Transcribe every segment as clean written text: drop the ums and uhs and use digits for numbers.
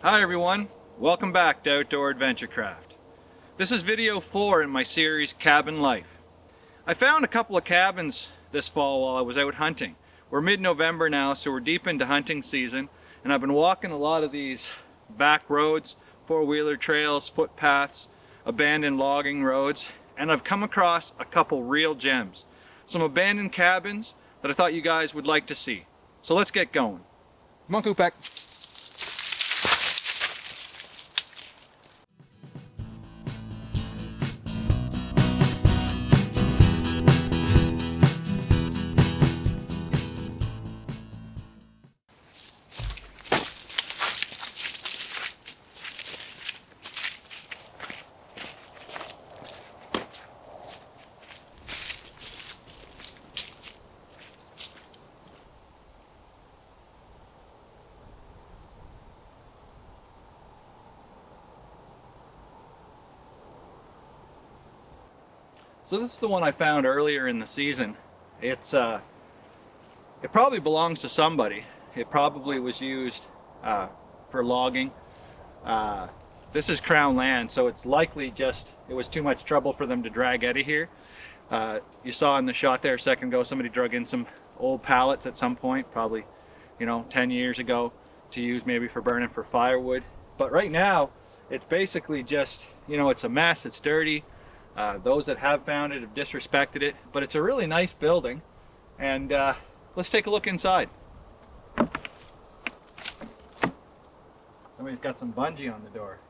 Hi everyone, welcome back to Outdoor Adventurecraft. This is video 4 in my series Cabin Life. I found a couple of cabins this fall while I was out hunting. We're mid-November now, so we're deep into hunting season, and I've been walking a lot of these back roads, four-wheeler trails, footpaths, abandoned logging roads, and I've come across a couple real gems. Some abandoned cabins that I thought you guys would like to see. So let's get going. Come on, Kupak. So this is the one I found earlier in the season. It probably belongs to somebody. It probably was used for logging. This is Crown land, so it's likely just it was too much trouble for them to drag out of here. You saw in the shot there a second ago, somebody drug in some old pallets at some point, probably 10 years ago, to use maybe for burning for firewood. But right now, it's basically just it's a mess. It's dirty. Those that have found it have disrespected it, but it's a really nice building, and let's take a look inside. Somebody's got some bungee on the door.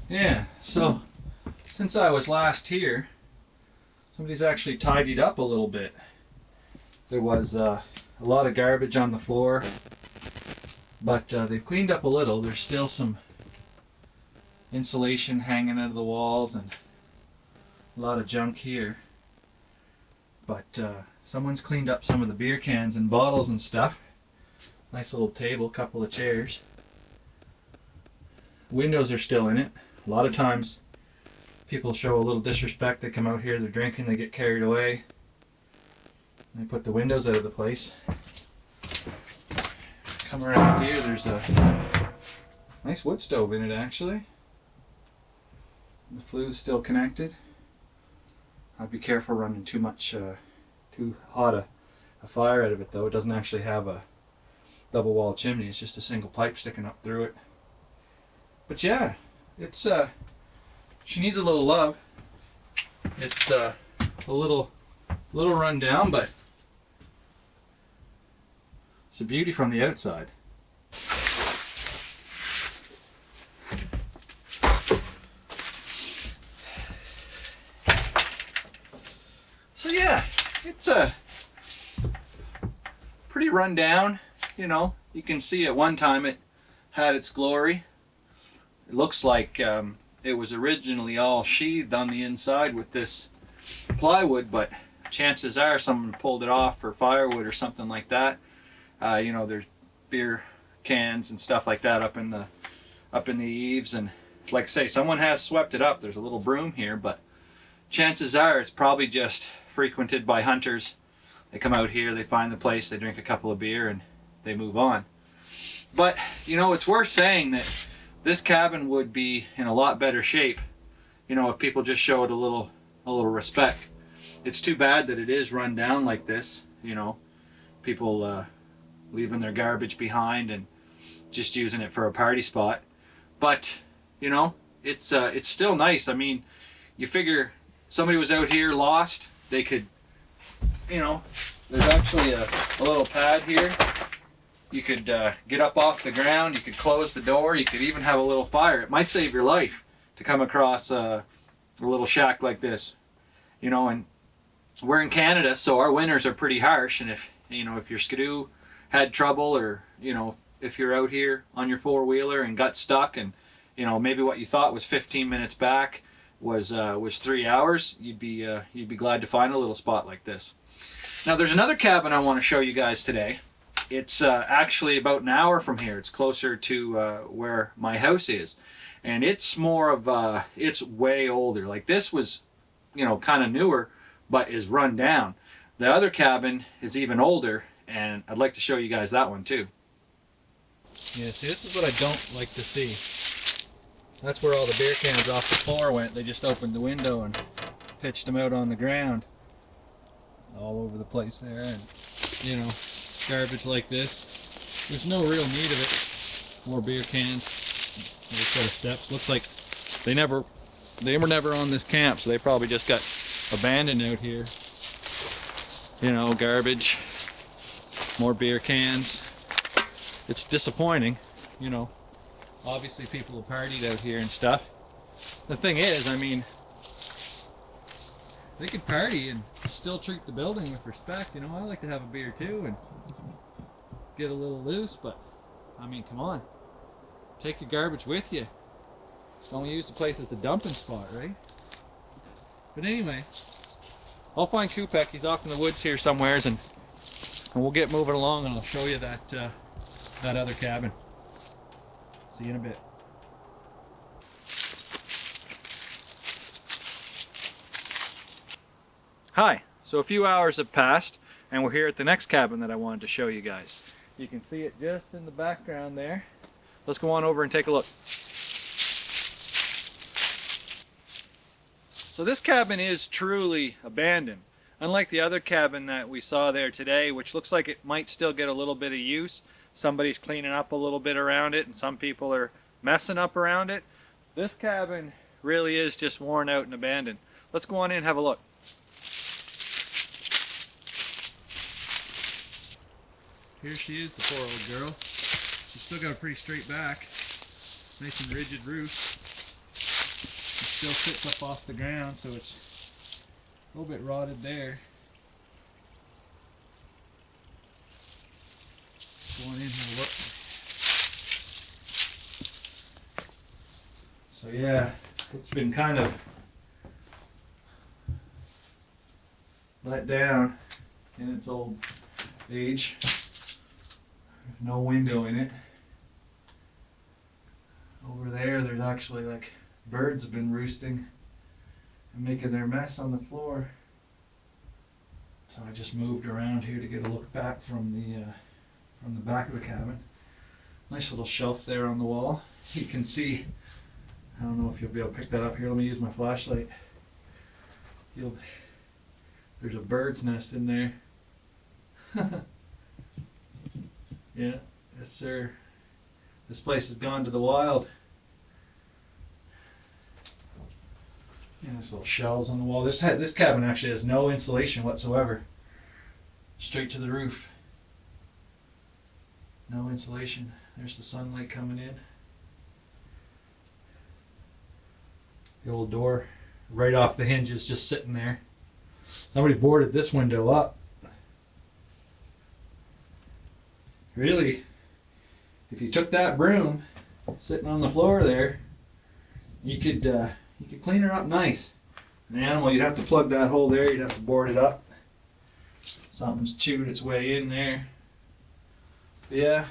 Yeah, so since I was last here, somebody's actually tidied up a little bit. There was a lot of garbage on the floor, but they've cleaned up a little. There's still some insulation hanging out of the walls and a lot of junk here. But someone's cleaned up some of the beer cans and bottles and stuff. Nice little table, couple of chairs. Windows are still in it. A lot of times people show a little disrespect. They come out here, they're drinking, they get carried away. They put the windows out of the place. Come around here, there's a nice wood stove in it actually. The flue's still connected. I'd be careful running too hot a fire out of it though. It doesn't actually have a double wall chimney, it's just a single pipe sticking up through it. But yeah, it's she needs a little love. It's a little run down, but it's a beauty from the outside. So yeah, it's a pretty run down. You can see at one time it had its glory. It looks like it was originally all sheathed on the inside with this plywood, but chances are someone pulled it off for firewood or something like that. There's beer cans and stuff like that up in the eaves, and like I say, someone has swept it up. There's a little broom here, but chances are it's probably just frequented by hunters. They come out here, they find the place, they drink a couple of beer, and they move on. But it's worth saying that this cabin would be in a lot better shape, if people just show it a little respect. It's too bad that it is run down like this. People leaving their garbage behind and just using it for a party spot. But it's still nice. I mean, you figure somebody was out here lost, they could, there's actually a little pad here. You could get up off the ground, you could close the door, you could even have a little fire. It might save your life to come across a little shack like this. And we're in Canada, so our winters are pretty harsh, and if your skidoo had trouble, or if you're out here on your four-wheeler and got stuck, and maybe what you thought was 15 minutes back was 3 hours, you'd be glad to find a little spot like this. Now there's another cabin I want to show you guys today. It's actually about an hour from here. It's closer to where my house is, and it's more of it's way older. Like this was kind of newer, but is run down. The other cabin is even older, and I'd like to show you guys that one too. Yeah, see, this is what I don't like to see. That's where all the beer cans off the floor went. They just opened the window and pitched them out on the ground. All over the place there, and you know, garbage like this. There's no real need of it. More beer cans. Another set of steps. Looks like they were never on this camp, so they probably just got abandoned out here. You know, garbage. More beer cans. It's disappointing, you know. Obviously people have partied out here and stuff. The thing is, I mean, they could party and still treat the building with respect. You know, I like to have a beer too and get a little loose, but I mean, come on. Take your garbage with you. Don't use the place as a dumping spot, right? But anyway, I'll find Kupek. He's off in the woods here somewheres, and we'll get moving along, and I'll show you that that other cabin. See you in a bit. Hi, so a few hours have passed and we're here at the next cabin that I wanted to show you guys. You can see it just in the background there. Let's go on over and take a look. So this cabin is truly abandoned. Unlike the other cabin that we saw there today, which looks like it might still get a little bit of use. Somebody's cleaning up a little bit around it and some people are messing up around it. This cabin really is just worn out and abandoned. Let's go on in and have a look. Here she is, the poor old girl. She's still got a pretty straight back. Nice and rigid roof. It still sits up off the ground, so it's a little bit rotted there. Let's go on in and have a look. So yeah, it's been kind of let down in its old age. No window in it. Over there, there's actually like birds have been roosting and making their mess on the floor. So I just moved around here to get a look back from the back of the cabin. Nice little shelf there on the wall. You can see, I don't know if you'll be able to pick that up here. Let me use my flashlight. There's a bird's nest in there. Yeah, yes sir. This place has gone to the wild. Yeah, there's little shelves on the wall. This cabin actually has no insulation whatsoever. Straight to the roof. No insulation. There's the sunlight coming in. The old door right off the hinges just sitting there. Somebody boarded this window up. Really, if you took that broom sitting on the floor there, you could clean her up nice. An animal, you'd have to plug that hole there, you'd have to board it up. Something's chewed its way in there. But yeah,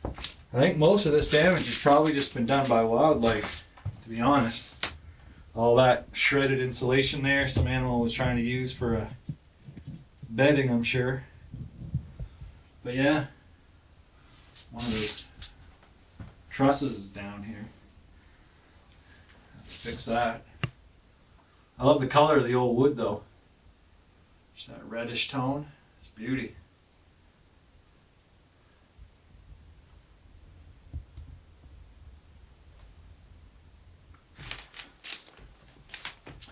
I think most of this damage has probably just been done by wildlife, to be honest. All that shredded insulation there, some animal was trying to use for bedding, I'm sure. But yeah, one of those trusses is down here. Have to fix that. I love the color of the old wood though. Just that reddish tone. It's beauty.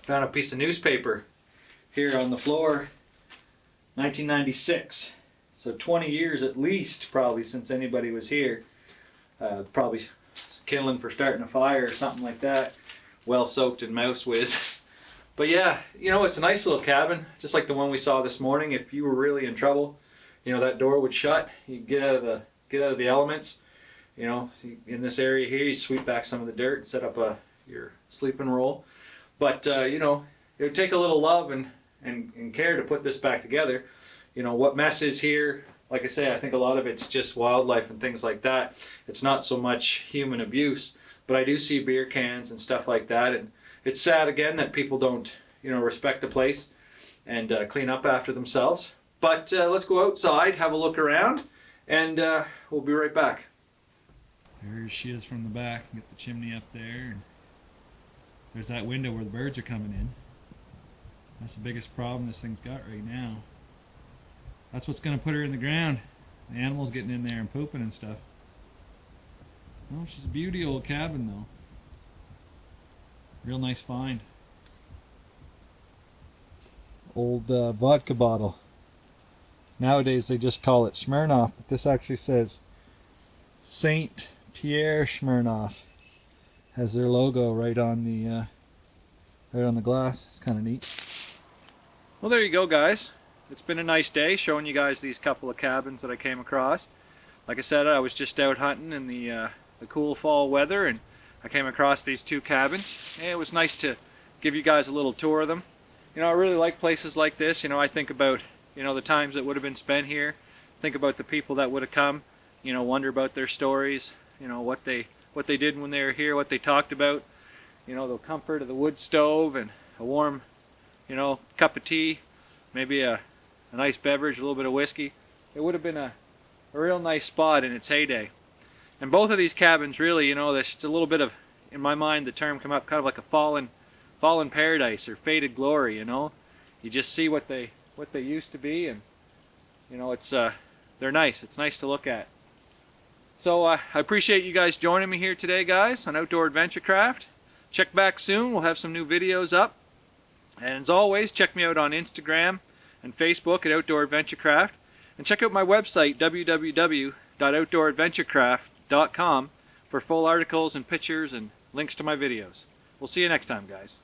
Found a piece of newspaper here on the floor. 1996. So 20 years at least probably since anybody was here. Probably kindling for starting a fire or something like that. Well soaked in mouse whiz. But yeah, you know, it's a nice little cabin, just like the one we saw this morning. If you were really in trouble, you know, that door would shut. You get out of the elements. You know, in this area here, you sweep back some of the dirt, set up your sleeping roll. But you know, it would take a little love and care to put this back together. You know, what mess is here, like I say, I think a lot of it's just wildlife and things like that. It's not so much human abuse, but I do see beer cans and stuff like that, and it's sad again that people don't, you know, respect the place and clean up after themselves. But let's go outside, have a look around, and we'll be right back. There she is from the back. Get the chimney up there. And there's that window where the birds are coming in. That's the biggest problem this thing's got right now. That's what's going to put her in the ground. The animals getting in there and pooping and stuff. Oh, she's a beauty old cabin though. Real nice find. Old vodka bottle. Nowadays they just call it Smirnoff, but this actually says Saint Pierre Smirnoff. Has their logo right on the glass. It's kind of neat. Well, there you go, guys. It's been a nice day showing you guys these couple of cabins that I came across. Like I said, I was just out hunting in the cool fall weather, and I came across these two cabins. And it was nice to give you guys a little tour of them. You know, I really like places like this. You know, I think about, you know, the times that would have been spent here. Think about the people that would have come. You know, wonder about their stories. You know, what they did when they were here, what they talked about. You know, the comfort of the wood stove and a warm, you know, cup of tea, maybe a nice beverage, a little bit of whiskey. It would have been a real nice spot in its heyday. And both of these cabins really, you know, there's just a little bit of, in my mind, the term come up kind of like a fallen paradise or faded glory, you know. You just see what they used to be, and you know, it's they're nice. It's nice to look at. So I appreciate you guys joining me here today, guys, on Outdoor Adventurecraft. Check back soon. We'll have some new videos up. And as always, check me out on Instagram and Facebook at Outdoor Adventurecraft. And check out my website, www.outdooradventurecraft.com, for full articles and pictures and links to my videos. We'll see you next time, guys.